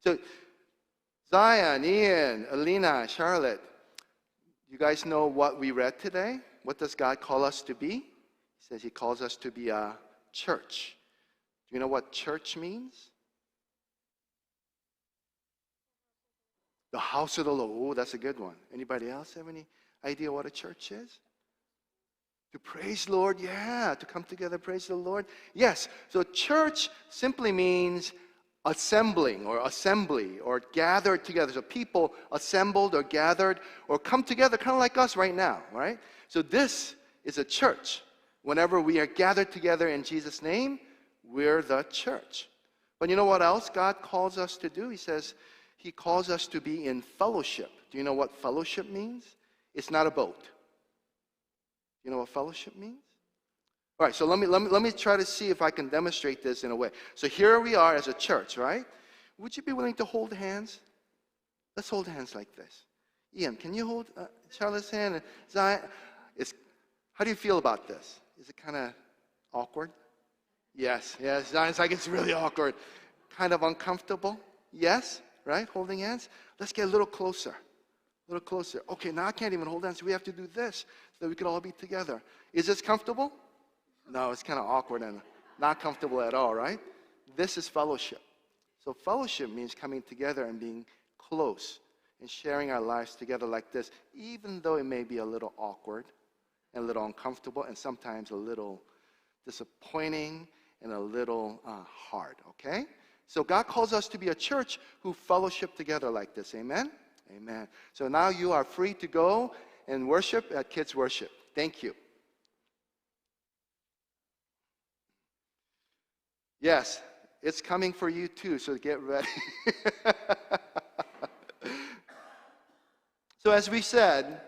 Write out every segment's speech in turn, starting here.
So Zion, Ian, Alina, Charlotte, you guys know what we read today? What does God call us to be? He says He calls us to be a church. Do you know what church means? The house of the Lord. Oh, that's a good one. Anybody else have any idea what a church is? To praise the Lord, yeah. To come together, praise the Lord. Yes, so church simply means assembling or assembly or gathered together. So people assembled or gathered or come together, kind of like us right now, right? So this is a church. Whenever we are gathered together in Jesus' name, we're the church. But you know what else God calls us to do? He says He calls us to be in fellowship. Do you know what fellowship means? It's not a boat. You know what fellowship means? All right, so let me try to see if I can demonstrate this in a way. So here we are as a church, right? Would you be willing to hold hands? Let's hold hands like this. Ian, can you hold Charlotte's hand? Zion, how do you feel about this? Is it kind of awkward? Yes. Zion's like, it's really awkward. Kind of uncomfortable? Yes, right? Holding hands? Let's get a little closer. A little closer. Okay, now I can't even hold hands, so we have to do this so that we can all be together. Is this comfortable? No, it's kind of awkward and not comfortable at all, right? This is fellowship. So fellowship means coming together and being close and sharing our lives together like this, even though it may be a little awkward and a little uncomfortable and sometimes a little disappointing and a little hard, okay? So God calls us to be a church who fellowship together like this, amen? Amen. So now you are free to go and worship at Kids Worship. Thank you. Yes, it's coming for you too, so get ready. So as we said,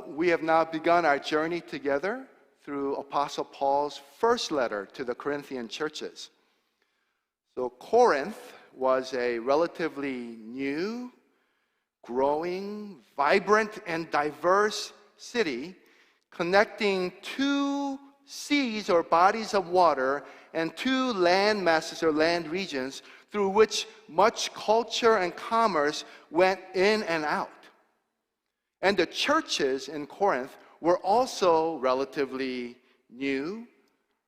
we have now begun our journey together through Apostle Paul's first letter to the Corinthian churches. So Corinth was a relatively new, growing, vibrant, and diverse city connecting two seas or bodies of water and two land masses or land regions through which much culture and commerce went in and out. And the churches in Corinth were also relatively new.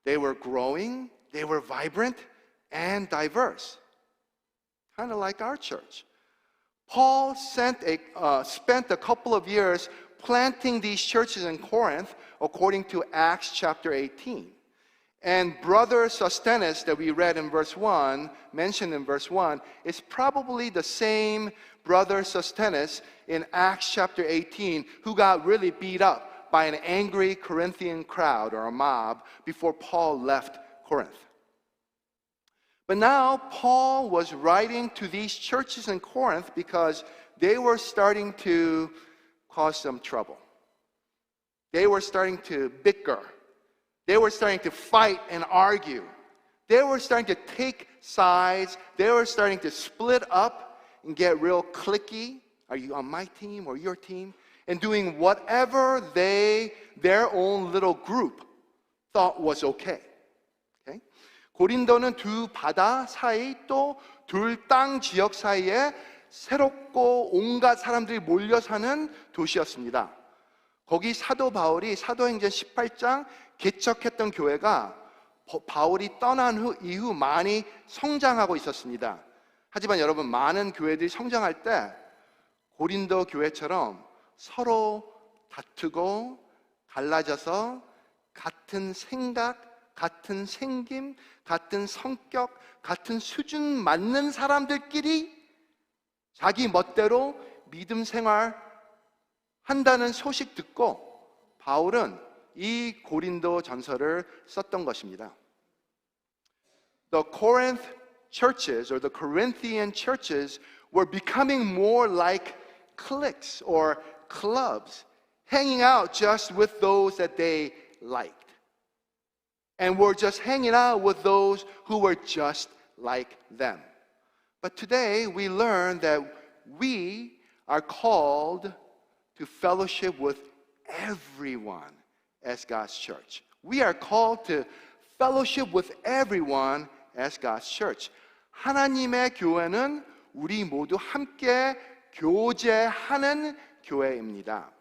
They were growing, they were vibrant, and diverse. Kind of like our church. Paul spent a couple of years planting these churches in Corinth, according to Acts chapter 18. And brother Sosthenes that we read in verse 1, mentioned in verse 1, is probably the same brother Sosthenes in Acts chapter 18 who got really beat up by an angry Corinthian crowd or a mob before Paul left Corinth. But now Paul was writing to these churches in Corinth because they were starting to cause some trouble. They were starting to bicker. They were starting to fight and argue. They were starting to take sides. They were starting to split up and get real cliquey. Are you on my team or your team? And doing whatever their own little group thought was okay. Okay? 고린도는 두 바다 사이 또 둘 땅 지역 사이에 새롭고 온갖 사람들이 몰려 사는 도시였습니다. 거기 사도 바울이 사도행전 18장 개척했던 교회가 바울이 떠난 이후 많이 성장하고 있었습니다. 하지만 여러분, 많은 교회들이 성장할 때 고린도 교회처럼 서로 다투고 갈라져서 같은 생각, 같은 생김, 같은 성격, 같은 수준 맞는 사람들끼리 자기 멋대로 믿음 생활 한다는 소식 듣고 바울은 이 고린도 전서를 썼던 것입니다. The Corinth churches or the Corinthian churches were becoming more like cliques or clubs, hanging out just with those that they liked. And were just hanging out with those who were just like them. But today we learn that we are called to fellowship with everyone as God's church. We are called to fellowship with everyone as God's church. 하나님의 교회는 우리 모두 함께 교제하는 교회입니다.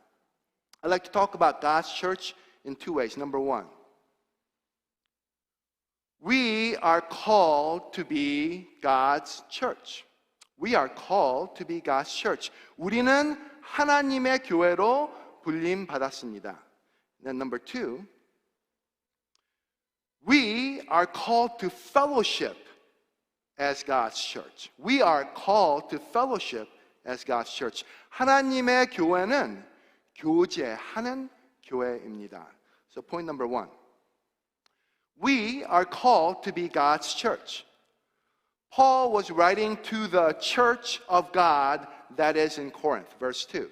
I'd like to talk about God's church in two ways. Number one, we are called to be God's church. We are called to be God's church. 우리는 하나님의 교회로 불림 받았습니다. Then number two, we are called to fellowship as God's church. We are called to fellowship as God's church. 하나님의 교회는 교제하는 교회입니다. So point number one, we are called to be God's church. Paul was writing to the church of God that is in Corinth, verse 2.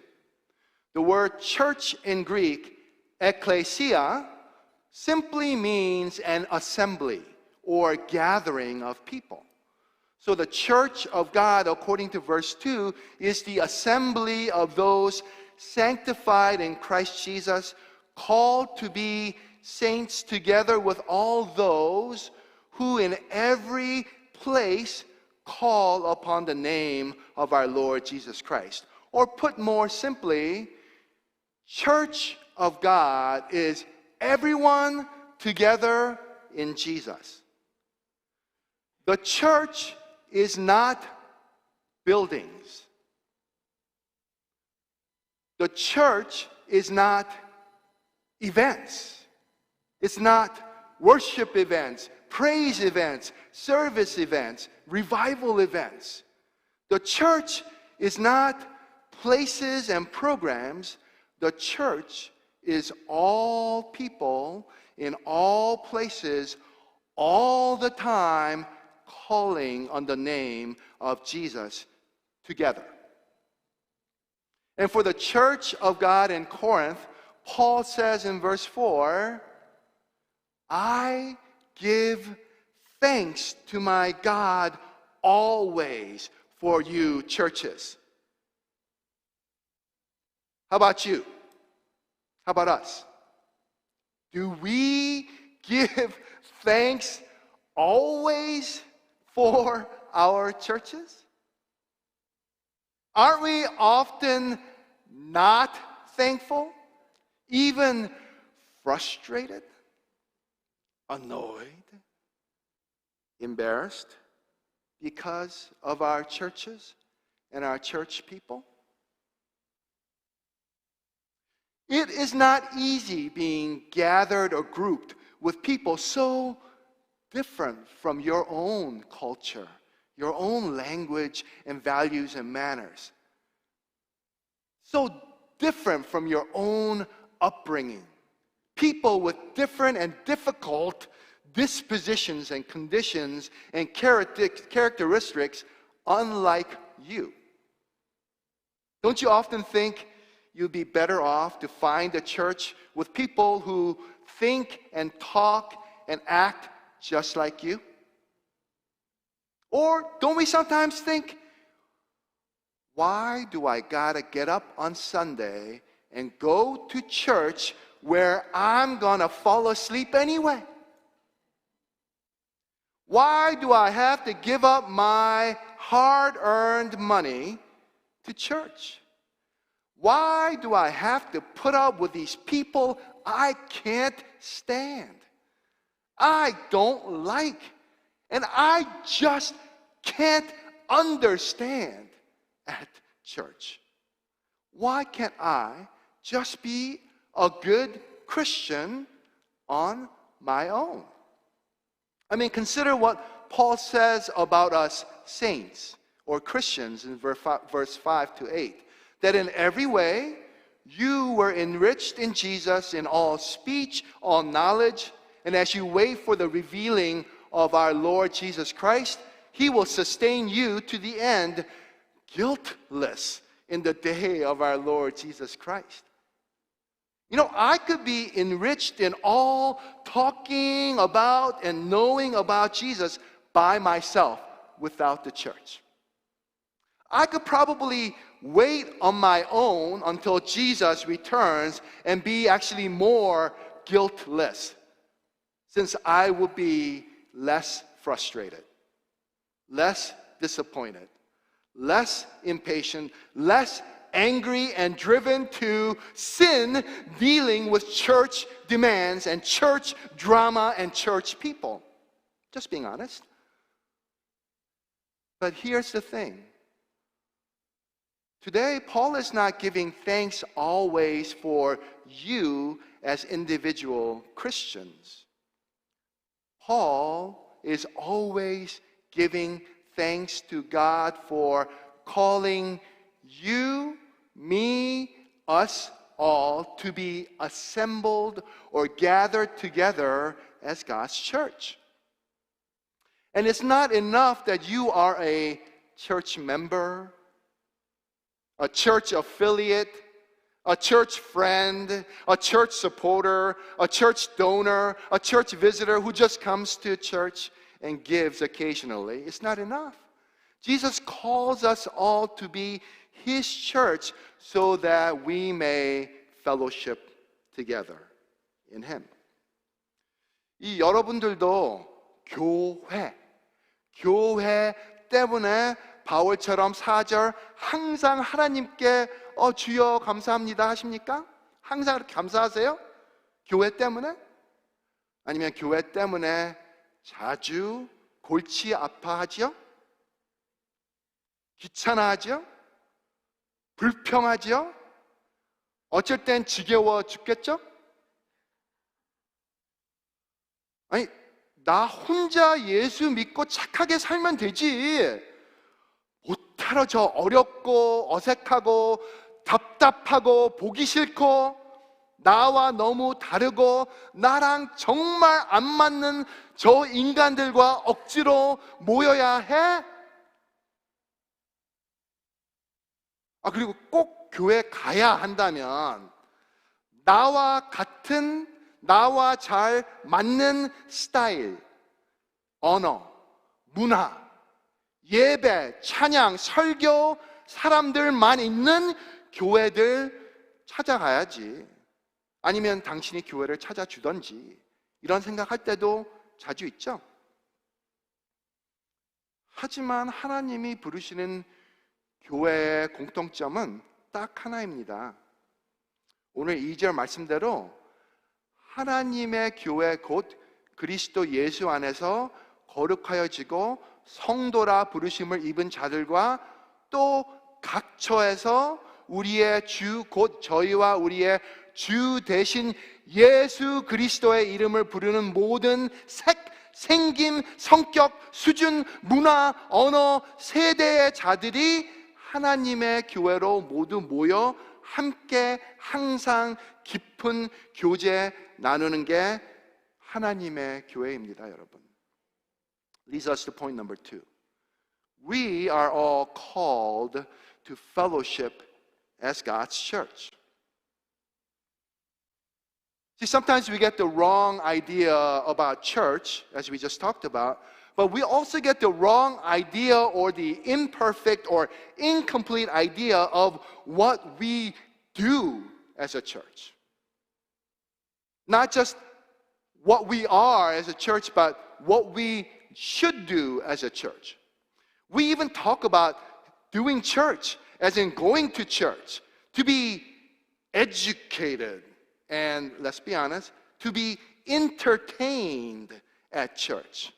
The word church in Greek, ekklesia, simply means an assembly or gathering of people. So the church of God, according to verse 2, is the assembly of those sanctified in Christ Jesus, called to be saints together with all those who in every place call upon the name of our Lord Jesus Christ. Or put more simply, church of God is everyone together in Jesus. The church is not buildings. The church is not events. It's not worship events, praise events, service events, revival events. The church is not places and programs. The church is all people in all places, all the time, calling on the name of Jesus together. And for the church of God in Corinth, Paul says in verse 4, I give thanks to my God always for you churches. How about you? How about us? Do we give thanks always for our churches? Aren't we often not thankful, even frustrated, annoyed, embarrassed because of our churches and our church people? It is not easy being gathered or grouped with people so different from your own culture, your own language and values and manners. So different from your own upbringing. People with different and difficult dispositions and conditions and characteristics unlike you. Don't you often think you'd be better off to find a church with people who think and talk and act just like you? Or don't we sometimes think, why do I gotta get up on Sunday and go to church where I'm gonna fall asleep anyway? Why do I have to give up my hard-earned money to church? Why do I have to put up with these people I can't stand, I don't like, and I just can't understand at church? Why can't I just be a good Christian on my own? I mean, consider what Paul says about us saints or Christians in verse 5 to 8. That in every way you were enriched in Jesus in all speech, all knowledge, and as you wait for the revealing of our Lord Jesus Christ, He will sustain you to the end, guiltless in the day of our Lord Jesus Christ. You know, I could be enriched in all talking about and knowing about Jesus by myself without the church. I could probably wait on my own until Jesus returns and be actually more guiltless, since I would be less frustrated, less disappointed, less impatient, less angry and driven to sin, dealing with church demands and church drama and church people. Just being honest. But here's the thing. Today, Paul is not giving thanks always for you as individual Christians. Paul is always giving thanks to God for calling you, me, us all to be assembled or gathered together as God's church. And it's not enough that you are a church member, a church affiliate, a church friend, a church supporter, a church donor, a church visitor who just comes to church and gives occasionally. It's not enough. Jesus calls us all to be His church so that we may fellowship together in Him. 이 여러분들도 교회 때문에 바울처럼 4절 항상 하나님께 주여 감사합니다 하십니까? 항상 그렇게 감사하세요? 교회 때문에? 아니면 교회 때문에 자주 골치 아파하지요? 귀찮아하지요? 불평하지요? 어쩔 땐 지겨워 죽겠죠? 아니, 나 혼자 예수 믿고 착하게 살면 되지. 못하러 저 어렵고 어색하고 답답하고 보기 싫고 나와 너무 다르고 나랑 정말 안 맞는 저 인간들과 억지로 모여야 해? 그리고 꼭 교회 가야 한다면 나와 같은, 나와 잘 맞는 스타일, 언어, 문화, 예배, 찬양, 설교, 사람들만 있는 교회들 찾아가야지. 아니면 당신이 교회를 찾아주던지. 이런 생각할 때도 자주 있죠. 하지만 하나님이 부르시는 교회의 공통점은 딱 하나입니다. 오늘 2절 말씀대로 하나님의 교회 곧 그리스도 예수 안에서 거룩하여지고 성도라 부르심을 입은 자들과 또 각처에서 우리의 주 곧 저희와 우리의 주 대신 예수 그리스도의 이름을 부르는 모든 생김, 성격, 수준, 문화, 언어, 세대의 자들이 하나님의 교회로 모두 모여 함께 항상 깊은 교제 나누는 게 하나님의 교회입니다, 여러분. Leads us to point number 2. We are all called to fellowship as God's church. See, sometimes we get the wrong idea about church, as we just talked about, but we also get the wrong idea or the imperfect or incomplete idea of what we do as a church. Not just what we are as a church, but what we should do as a church. We even talk about doing church, as in going to church, to be educated, and let's be honest, to be entertained at church.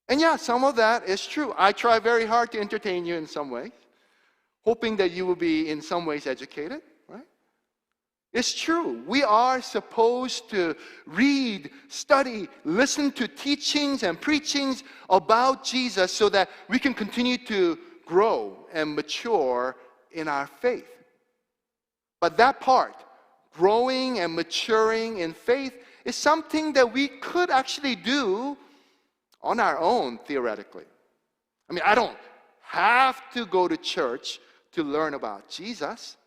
And yeah, some of that is true. I try very hard to entertain you in some ways, hoping that you will be in some ways educated, right? It's true. We are supposed to read, study, listen to teachings and preachings about Jesus so that we can continue to grow and mature in our faith. But that part, growing and maturing in faith, is something that we could actually do on our own, theoretically. I mean, I don't have to go to church to learn about Jesus.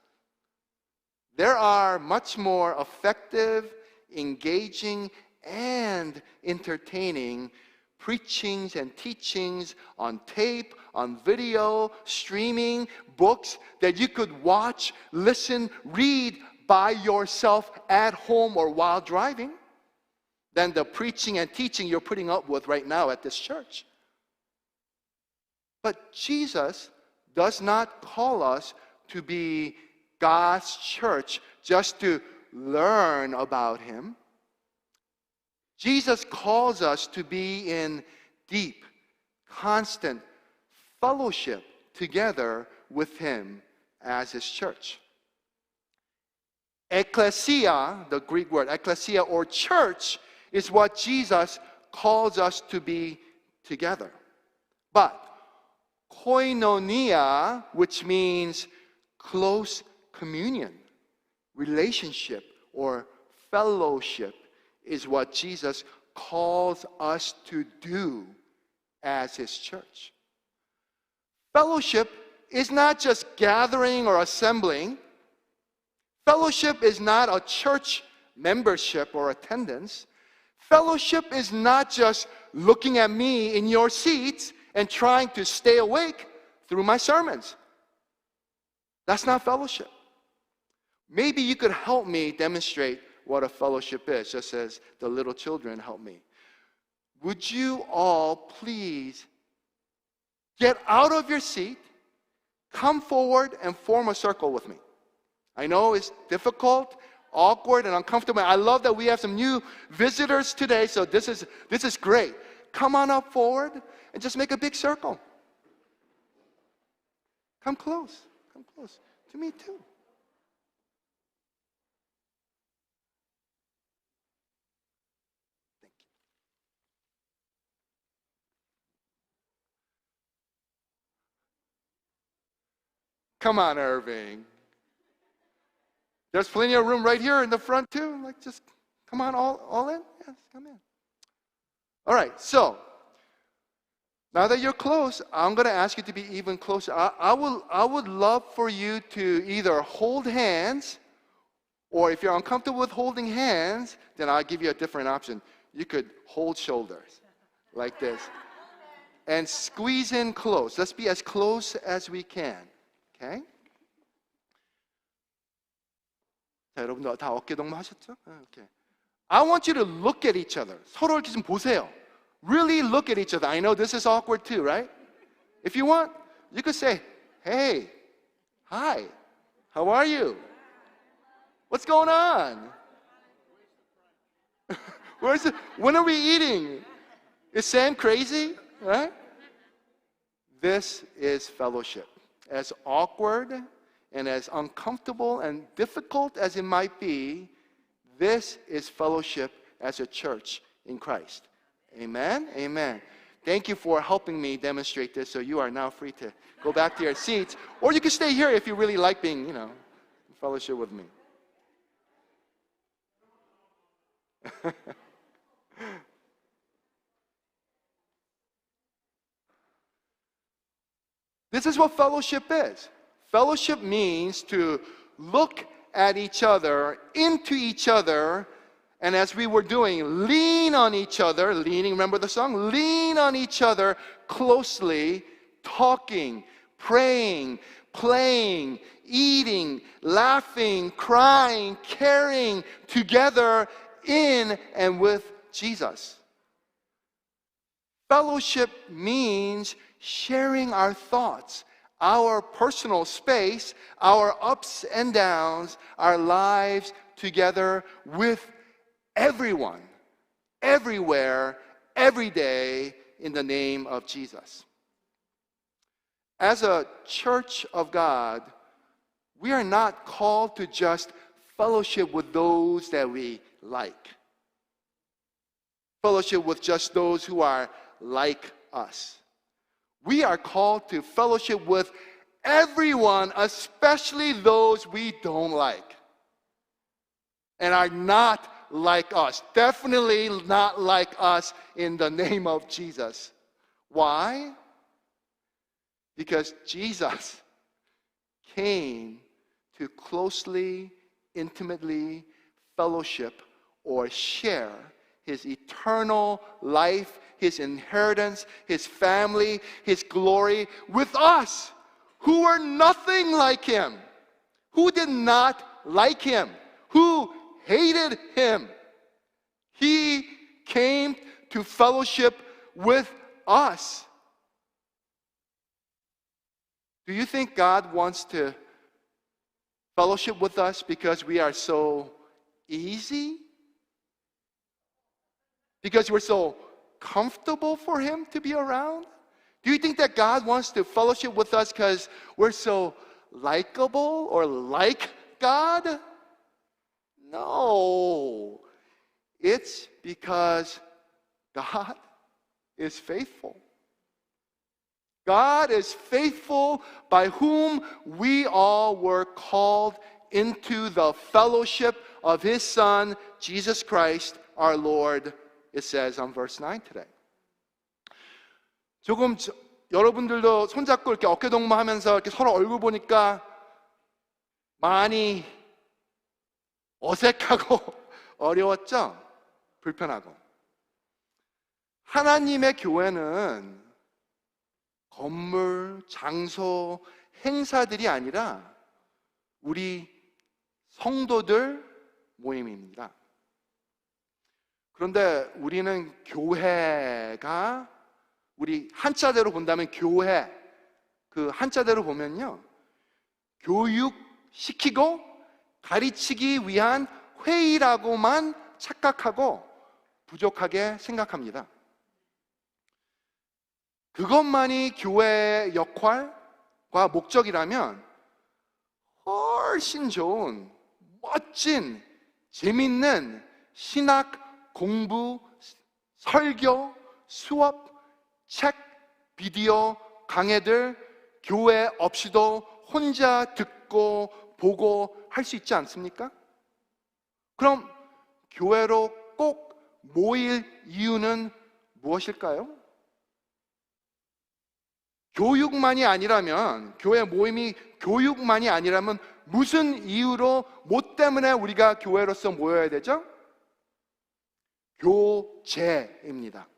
There are much more effective, engaging, and entertaining preachings and teachings on tape, on video, streaming, books that you could watch, listen, read by yourself at home or while driving than the preaching and teaching you're putting up with right now at this church. But Jesus does not call us to be God's church just to learn about Him. Jesus calls us to be in deep, constant fellowship together with Him as His church. Ecclesia, the Greek word ecclesia or church, is what Jesus calls us to be together. But koinonia, which means close communion, relationship, or fellowship, is what Jesus calls us to do as His church. Fellowship is not just gathering or assembling. Fellowship is not a church membership or attendance. Fellowship is not just looking at me in your seats and trying to stay awake through my sermons. That's not fellowship. Maybe you could help me demonstrate what a fellowship is, just as the little children help me. Would you all please get out of your seat, come forward, and form a circle with me? I know it's difficult, awkward, and uncomfortable. I love that we have some new visitors today, so this is great. Come on up forward and just make a big circle. Come close to me too. Thank you. Come on, Irving. There's plenty of room right here in the front too. Like, just come on, all in. Yes, come in. All right. So now that you're close, I'm going to ask you to be even closer. I would love for you to either hold hands, or if you're uncomfortable with holding hands, then I'll give you a different option. You could hold shoulders like this and squeeze in close. Let's be as close as we can. Okay? 자, 여러분들 다 어깨 동무 하셨죠? Okay. I want you to look at each other. 서로 이렇게 좀 보세요. Really look at each other. I know this is awkward too, right? If you want, you could say, hey, hi, how are you? What's going on? When are we eating? Is Sam crazy? Right? This is fellowship. As awkward and as uncomfortable and difficult as it might be, this is fellowship as a church in Christ. Amen? Amen. Thank you for helping me demonstrate this, so you are now free to go back to your seats, or you can stay here if you really like being, in fellowship with me. This is what fellowship is. Fellowship means to look at each other, into each other, and as we were doing, lean on each other, leaning, remember the song? Lean on each other closely, talking, praying, playing, eating, laughing, crying, caring together in and with Jesus. Fellowship means sharing our thoughts, our personal space, our ups and downs, our lives together with everyone, everywhere, every day, in the name of Jesus. As a church of God, we are not called to just fellowship with those that we like. Fellowship with just those who are like us. We are called to fellowship with everyone, especially those we don't like and are not like us. Definitely not like us in the name of Jesus. Why? Because Jesus came to closely, intimately fellowship or share His eternal life, His inheritance, His family, His glory with us who were nothing like Him, who did not like Him, who hated Him. He came to fellowship with us. Do you think God wants to fellowship with us because we are so easy? Because we're so comfortable for Him to be around? Do you think that God wants to fellowship with us because we're so likable or like God? No. It's because God is faithful. God is faithful, by whom we all were called into the fellowship of His Son, Jesus Christ, our Lord, it says on verse 9 today. 조금 여러분들도 손잡고 이렇게 어깨동무하면서 이렇게 서로 얼굴 보니까 많이 어색하고 어려웠죠? 불편하고. 하나님의 교회는 건물, 장소, 행사들이 아니라 우리 성도들 모임입니다. 그런데 우리는 교회가, 우리 한자대로 본다면 교회, 그 한자대로 보면요, 교육시키고 가르치기 위한 회의라고만 착각하고 부족하게 생각합니다. 그것만이 교회의 역할과 목적이라면 훨씬 좋은, 멋진, 재밌는 신학, 공부, 설교, 수업, 책, 비디오, 강해들 교회 없이도 혼자 듣고 보고 할 수 있지 않습니까? 그럼 교회로 꼭 모일 이유는 무엇일까요? 교육만이 아니라면, 교회 모임이 교육만이 아니라면 무슨 이유로, 뭐 때문에 우리가 교회로서 모여야 되죠? 교제입니다.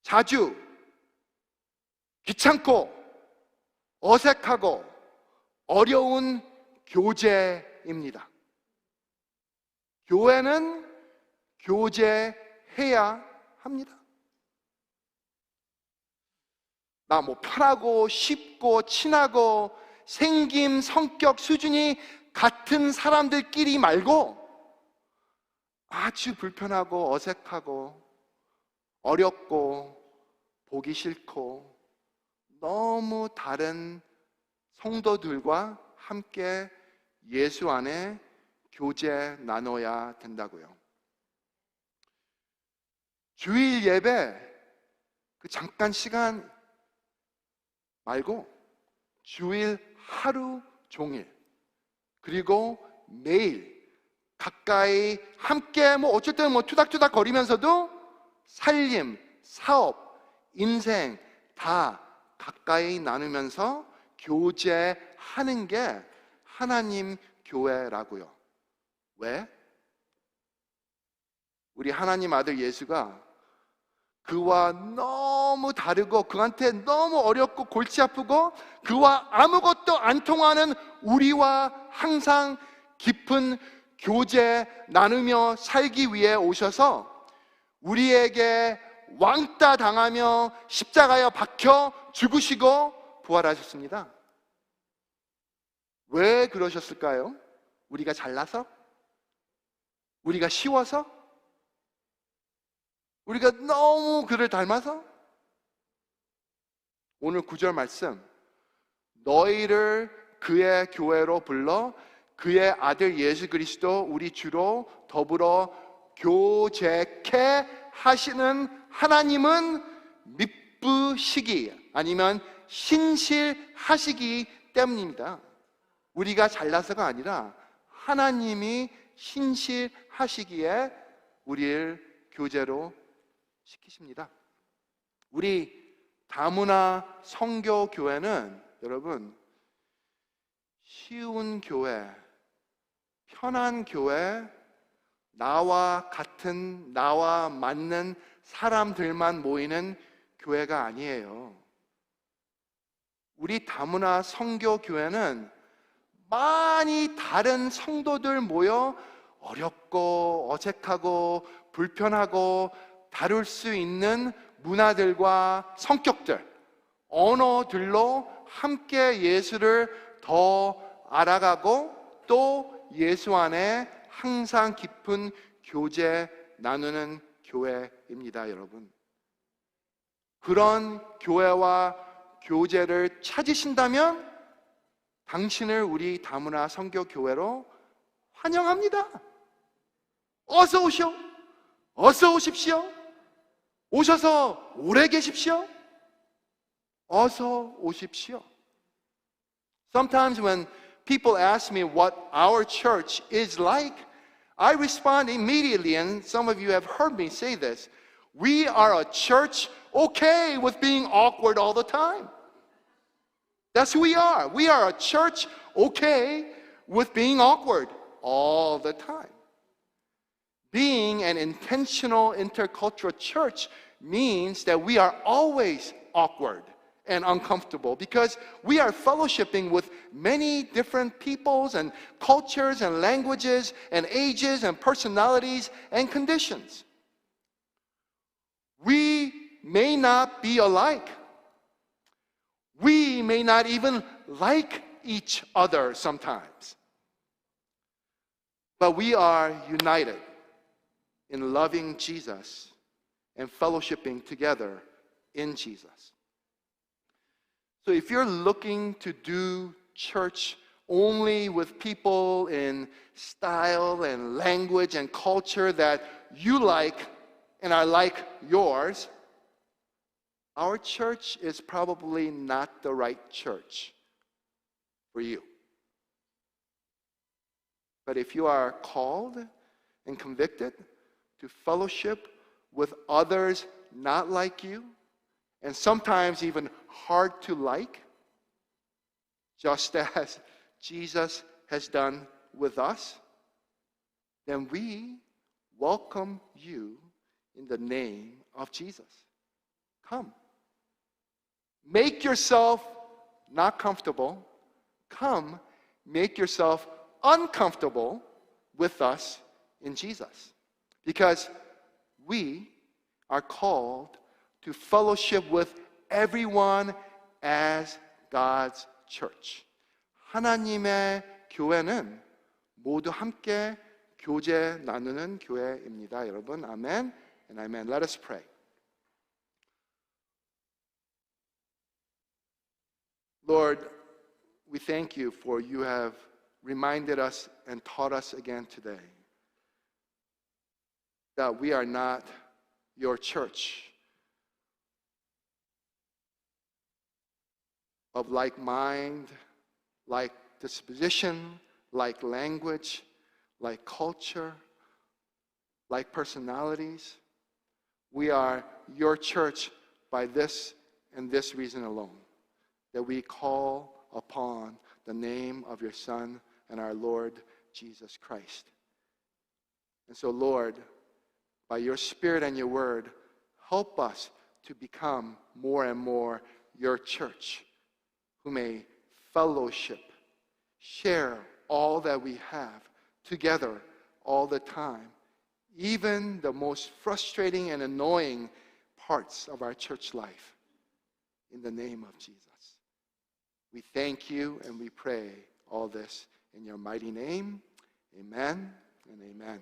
자주, 귀찮고, 어색하고, 어려운 교제입니다. 교회는 교제해야 합니다. 나 뭐 편하고 쉽고 친하고 생김, 성격, 수준이 같은 사람들끼리 말고 아주 불편하고 어색하고 어렵고 보기 싫고 너무 다른 성도들과 함께 예수 안에 교제 나눠야 된다고요. 주일 예배 그 잠깐 시간 말고 주일 하루 종일, 그리고 매일 가까이 함께 뭐 어쩔 때는 뭐 투닥투닥 거리면서도 살림, 사업, 인생 다 가까이 나누면서 교제하는 게 하나님 교회라고요. 왜? 우리 하나님 아들 예수가 그와 너무 다르고 그한테 너무 어렵고 골치 아프고 그와 아무것도 안 통하는 우리와 항상 깊은 교제 나누며 살기 위해 오셔서 우리에게 왕따 당하며 십자가에 박혀 죽으시고 부활하셨습니다. 왜 그러셨을까요? 우리가 잘나서? 우리가 쉬워서? 우리가 너무 그를 닮아서? 오늘 9절 말씀, 너희를 그의 교회로 불러 그의 아들 예수 그리스도 우리 주로 더불어 교제케 하시는 하나님은 미쁘시기, 아니면 신실하시기 때문입니다. 우리가 잘나서가 아니라 하나님이 신실하시기에 우리를 교제로 시키십니다. 우리 다문화 성교 교회는 여러분 쉬운 교회, 편한 교회, 나와 같은, 나와 맞는 사람들만 모이는 교회가 아니에요. 우리 다문화 성교 교회는 많이 다른 성도들 모여 어렵고 어색하고 불편하고 다룰 수 있는 문화들과 성격들, 언어들로 함께 예수를 더 알아가고 또 예수 안에 항상 깊은 교제 나누는 교회입니다, 여러분. 그런 교회와 교제를 찾으신다면 당신을 우리 다문화 선교교회로 환영합니다. 어서 오시오. 어서 오십시오. 오셔서 오래 계십시오. 어서 오십시오. Sometimes when people ask me what our church is like, I respond immediately, and some of you have heard me say this. We are a church okay with being awkward all the time. That's who we are. We are a church okay with being awkward all the time. Being an intentional intercultural church means that we are always awkward and uncomfortable because we are fellowshipping with many different peoples and cultures and languages and ages and personalities and conditions. We may not be alike. We may not even like each other sometimes. But we are united in loving Jesus and fellowshipping together in Jesus. So if you're looking to do church only with people in style and language and culture that you like and are like yours, our church is probably not the right church for you. But if you are called and convicted to fellowship with others not like you, and sometimes even hard to like, just as Jesus has done with us, then we welcome you in the name of Jesus. Come. Make yourself not comfortable. Come, make yourself uncomfortable with us in Jesus. Because we are called to fellowship with everyone as God's church. 하나님의 교회는 모두 함께 교제 나누는 교회입니다. 여러분, 아멘 and amen. Let us pray. Lord, we thank you for you have reminded us and taught us again today that we are not your church of like mind, like disposition, like language, like culture, like personalities. We are your church by this and this reason alone, that we call upon the name of your Son and our Lord Jesus Christ. And so, Lord, by your Spirit and your word, help us to become more and more your church, who may fellowship, share all that we have together all the time, even the most frustrating and annoying parts of our church life, in the name of Jesus. We thank you and we pray all this in your mighty name. Amen and amen.